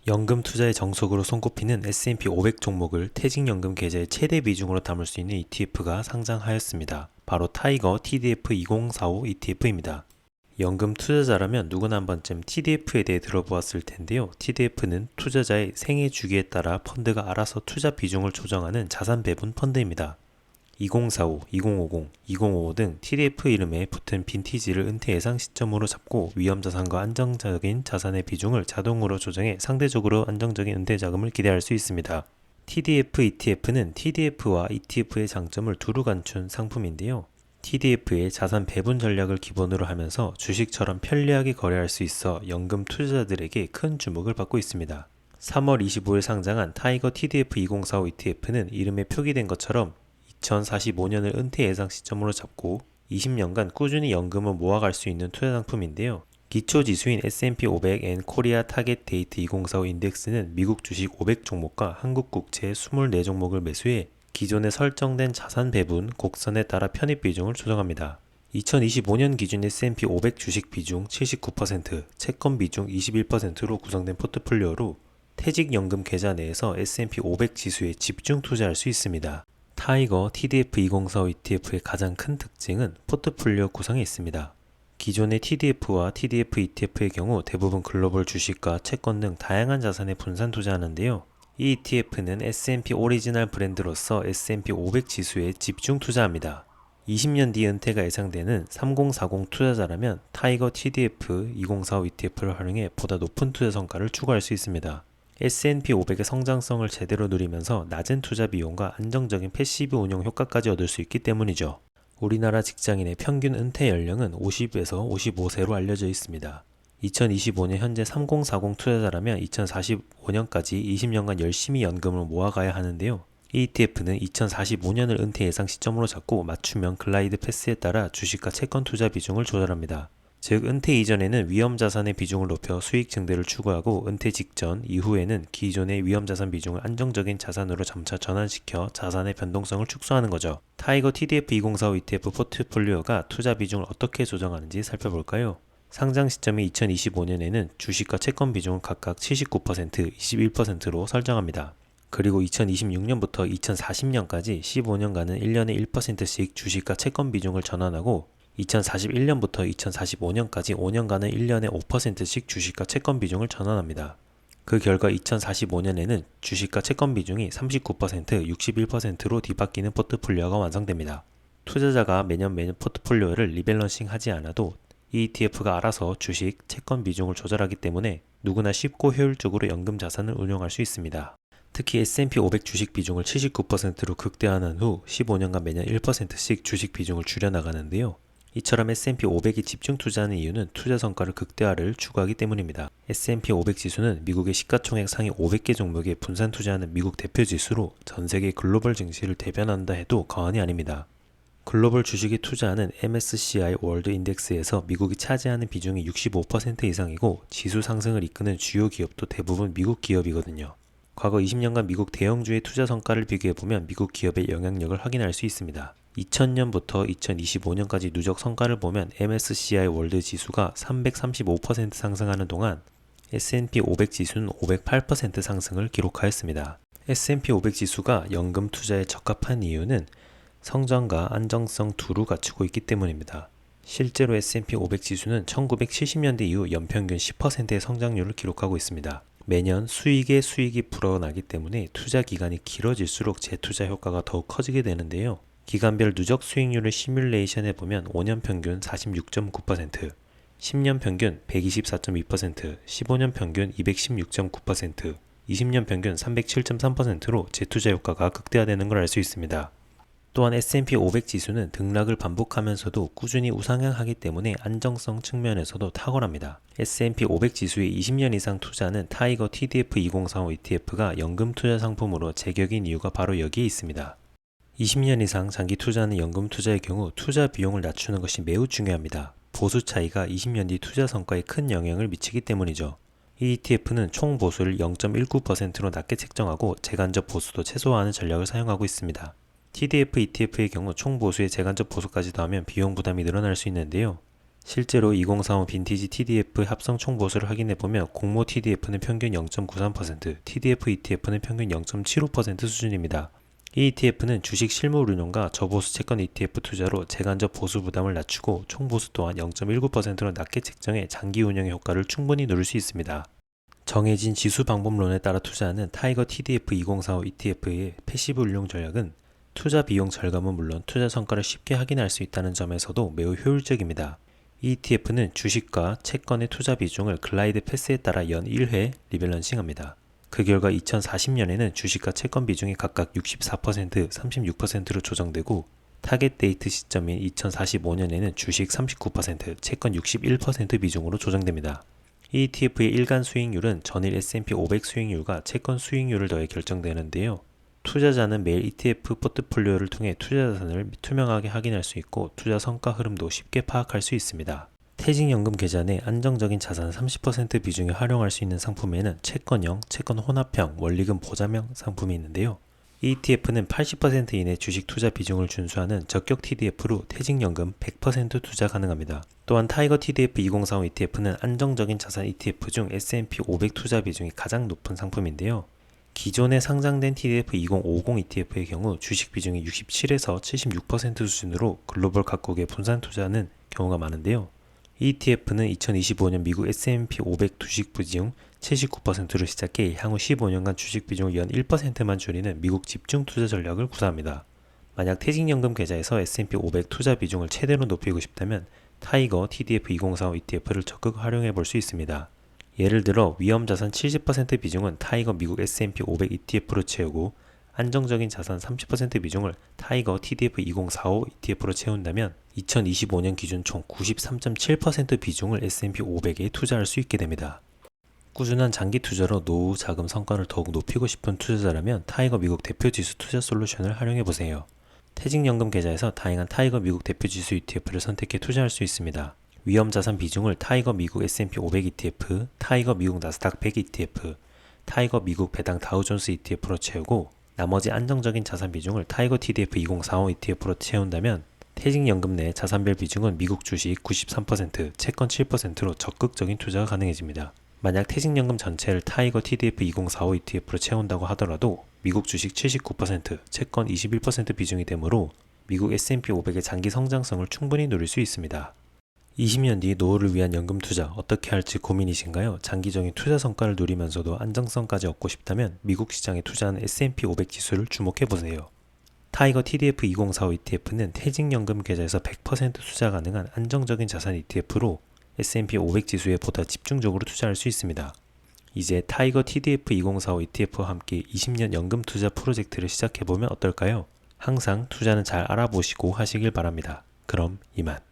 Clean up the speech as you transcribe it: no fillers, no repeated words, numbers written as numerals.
연금 투자의 정석으로 손꼽히는 S&P 500 종목을 퇴직연금 계좌의 최대 비중으로 담을 수 있는 ETF가 상장하였습니다. 바로 타이거 TDF 2045 ETF입니다. 연금 투자자라면 누구나 한 번쯤 TDF에 대해 들어보았을 텐데요. TDF는 투자자의 생애 주기에 따라 펀드가 알아서 투자 비중을 조정하는 자산 배분 펀드입니다. 2045, 2050, 2055 등 TDF 이름에 붙은 빈티지를 은퇴 예상 시점으로 잡고 위험자산과 안정적인 자산의 비중을 자동으로 조정해 상대적으로 안정적인 은퇴 자금을 기대할 수 있습니다. TDF ETF는 TDF와 ETF의 장점을 두루 갖춘 상품인데요. TDF의 자산 배분 전략을 기본으로 하면서 주식처럼 편리하게 거래할 수 있어 연금 투자자들에게 큰 주목을 받고 있습니다. 3월 25일 상장한 타이거 TDF 2045 ETF는 이름에 표기된 것처럼 2045년을 은퇴 예상 시점으로 잡고 20년간 꾸준히 연금을 모아갈 수 있는 투자 상품인데요. 기초 지수인 S&P 500 앤 코리아 타겟 데이트 2045 인덱스는 미국 주식 500 종목과 한국 국채 24종목을 매수해 기존에 설정된 자산 배분 곡선에 따라 편입 비중을 조정합니다. 2025년 기준 S&P 500 주식 비중 79%, 채권 비중 21%로 구성된 포트폴리오로 퇴직연금 계좌 내에서 S&P 500 지수에 집중 투자할 수 있습니다. 타이거 TDF 2045 ETF의 가장 큰 특징은 포트폴리오 구성에 있습니다. 기존의 TDF와 TDF ETF의 경우 대부분 글로벌 주식과 채권 등 다양한 자산에 분산 투자하는데요. 이 ETF는 S&P 오리지널 브랜드로서 S&P 500 지수에 집중 투자합니다. 20년 뒤 은퇴가 예상되는 3040 투자자라면 타이거 TDF 2045 ETF를 활용해 보다 높은 투자 성과를 추구할 수 있습니다. S&P 500의 성장성을 제대로 누리면서 낮은 투자 비용과 안정적인 패시브 운용 효과까지 얻을 수 있기 때문이죠. 우리나라 직장인의 평균 은퇴 연령은 50에서 55세로 알려져 있습니다. 2025년 현재 3040 투자자라면 2045년까지 20년간 열심히 연금을 모아가야 하는데요. 이 ETF는 2045년을 은퇴 예상 시점으로 잡고 맞춤형 글라이드 패스에 따라 주식과 채권 투자 비중을 조절합니다. 즉 은퇴 이전에는 위험자산의 비중을 높여 수익 증대를 추구하고 은퇴 직전, 이후에는 기존의 위험자산 비중을 안정적인 자산으로 점차 전환시켜 자산의 변동성을 축소하는 거죠. 타이거 TDF 2045 ETF 포트폴리오가 투자 비중을 어떻게 조정하는지 살펴볼까요? 상장 시점이 2025년에는 주식과 채권 비중을 각각 79%, 21%로 설정합니다. 그리고 2026년부터 2040년까지 15년간은 1년에 1%씩 주식과 채권 비중을 전환하고 2041년부터 2045년까지 5년간은 1년에 5%씩 주식과 채권 비중을 전환합니다. 그 결과 2045년에는 주식과 채권 비중이 39%, 61%로 뒤바뀌는 포트폴리오가 완성됩니다. 투자자가 매년 포트폴리오를 리밸런싱 하지 않아도 이 ETF가 알아서 주식, 채권 비중을 조절하기 때문에 누구나 쉽고 효율적으로 연금 자산을 운용할 수 있습니다. 특히 S&P 500 주식 비중을 79%로 극대화한 후 15년간 매년 1%씩 주식 비중을 줄여나가는데요. 이처럼 S&P 500이 집중 투자하는 이유는 투자 성과를 극대화를 추구하기 때문입니다. S&P 500 지수는 미국의 시가총액 상위 500개 종목에 분산 투자하는 미국 대표 지수로 전 세계 글로벌 증시를 대변한다 해도 과언이 아닙니다. 글로벌 주식에 투자하는 MSCI 월드 인덱스에서 미국이 차지하는 비중이 65% 이상이고 지수 상승을 이끄는 주요 기업도 대부분 미국 기업이거든요. 과거 20년간 미국 대형주의 투자 성과를 비교해보면 미국 기업의 영향력을 확인할 수 있습니다. 2000년부터 2025년까지 누적 성과를 보면 MSCI 월드 지수가 335% 상승하는 동안 S&P 500 지수는 508% 상승을 기록하였습니다. S&P 500 지수가 연금 투자에 적합한 이유는 성장과 안정성 두루 갖추고 있기 때문입니다. 실제로 S&P 500 지수는 1970년대 이후 연평균 10%의 성장률을 기록하고 있습니다. 매년 수익에 수익이 불어나기 때문에 투자 기간이 길어질수록 재투자 효과가 더욱 커지게 되는데요. 기간별 누적 수익률을 시뮬레이션 해보면 5년 평균 46.9%, 10년 평균 124.2%, 15년 평균 216.9%, 20년 평균 307.3%로 재투자 효과가 극대화되는 걸 알 수 있습니다. 또한 S&P 500 지수는 등락을 반복하면서도 꾸준히 우상향하기 때문에 안정성 측면에서도 탁월합니다. S&P 500 지수에 20년 이상 투자하는 타이거 TDF 2045 ETF가 연금 투자 상품으로 제격인 이유가 바로 여기에 있습니다. 20년 이상 장기 투자하는 연금 투자의 경우 투자 비용을 낮추는 것이 매우 중요합니다. 보수 차이가 20년 뒤 투자 성과에 큰 영향을 미치기 때문이죠. 이 ETF는 총 보수를 0.19%로 낮게 책정하고 재간접 보수도 최소화하는 전략을 사용하고 있습니다. TDF ETF의 경우 총 보수에 재간접 보수까지 더하면 비용 부담이 늘어날 수 있는데요. 실제로 2045 빈티지 TDF 합성 총보수를 확인해보면 공모 TDF는 평균 0.93%, TDF ETF는 평균 0.75% 수준입니다. 이 ETF는 주식 실물 운용과 저보수 채권 ETF 투자로 재간접 보수 부담을 낮추고 총보수 또한 0.19%로 낮게 책정해 장기 운영의 효과를 충분히 누릴 수 있습니다. 정해진 지수 방법론에 따라 투자하는 타이거 TDF 2045 ETF의 패시브 운용 전략은 투자 비용 절감은 물론 투자 성과를 쉽게 확인할 수 있다는 점에서도 매우 효율적입니다. 이 ETF는 주식과 채권의 투자 비중을 글라이드 패스에 따라 연 1회 리밸런싱합니다. 그 결과 2040년에는 주식과 채권 비중이 각각 64%, 36%로 조정되고 타겟 데이트 시점인 2045년에는 주식 39%, 채권 61% 비중으로 조정됩니다. 이 ETF의 일간 수익률은 전일 S&P 500 수익률과 채권 수익률을 더해 결정되는데요. 투자자는 매일 ETF 포트폴리오를 통해 투자 자산을 투명하게 확인할 수 있고 투자 성과 흐름도 쉽게 파악할 수 있습니다. 퇴직연금 계좌 내 안정적인 자산 30% 비중에 활용할 수 있는 상품에는 채권형, 채권 혼합형, 원리금 보장형 상품이 있는데요. 이 ETF는 80% 이내 주식 투자 비중을 준수하는 적격 TDF로 퇴직연금 100% 투자 가능합니다. 또한 타이거 TDF 2045 ETF는 안정적인 자산 ETF 중 S&P 500 투자 비중이 가장 높은 상품인데요. 기존에 상장된 TDF 2050 ETF의 경우 주식 비중이 67에서 76% 수준으로 글로벌 각국에 분산 투자하는 경우가 많은데요. 이 ETF는 2025년 미국 S&P 500 주식 비중 79%로 시작해 향후 15년간 주식 비중을 연 1%만 줄이는 미국 집중 투자 전략을 구사합니다. 만약 퇴직연금 계좌에서 S&P 500 투자 비중을 최대로 높이고 싶다면 타이거 TDF 2045 ETF를 적극 활용해 볼 수 있습니다. 예를 들어 위험자산 70% 비중은 타이거 미국 S&P 500 ETF로 채우고 안정적인 자산 30% 비중을 타이거 TDF 2045 ETF로 채운다면 2025년 기준 총 93.7% 비중을 S&P 500에 투자할 수 있게 됩니다. 꾸준한 장기 투자로 노후 자금 성과를 더욱 높이고 싶은 투자자라면 타이거 미국 대표 지수 투자 솔루션을 활용해 보세요. 퇴직연금 계좌에서 다양한 타이거 미국 대표 지수 ETF를 선택해 투자할 수 있습니다. 위험자산 비중을 타이거 미국 S&P 500 ETF, 타이거 미국 나스닥 100 ETF, 타이거 미국 배당 다우존스 ETF로 채우고 나머지 안정적인 자산 비중을 타이거 TDF 2045 ETF로 채운다면 퇴직연금 내 자산별 비중은 미국 주식 93%, 채권 7%로 적극적인 투자가 가능해집니다. 만약 퇴직연금 전체를 타이거 TDF 2045 ETF로 채운다고 하더라도 미국 주식 79%, 채권 21% 비중이 되므로 미국 S&P 500의 장기 성장성을 충분히 누릴 수 있습니다. 20년 뒤 노후를 위한 연금 투자 어떻게 할지 고민이신가요? 장기적인 투자 성과를 누리면서도 안정성까지 얻고 싶다면 미국 시장에 투자하는 S&P 500 지수를 주목해보세요. 타이거 TDF 2045 ETF는 퇴직연금 계좌에서 100% 투자 가능한 안정적인 자산 ETF로 S&P 500 지수에 보다 집중적으로 투자할 수 있습니다. 이제 타이거 TDF 2045 ETF와 함께 20년 연금 투자 프로젝트를 시작해보면 어떨까요? 항상 투자는 잘 알아보시고 하시길 바랍니다. 그럼 이만.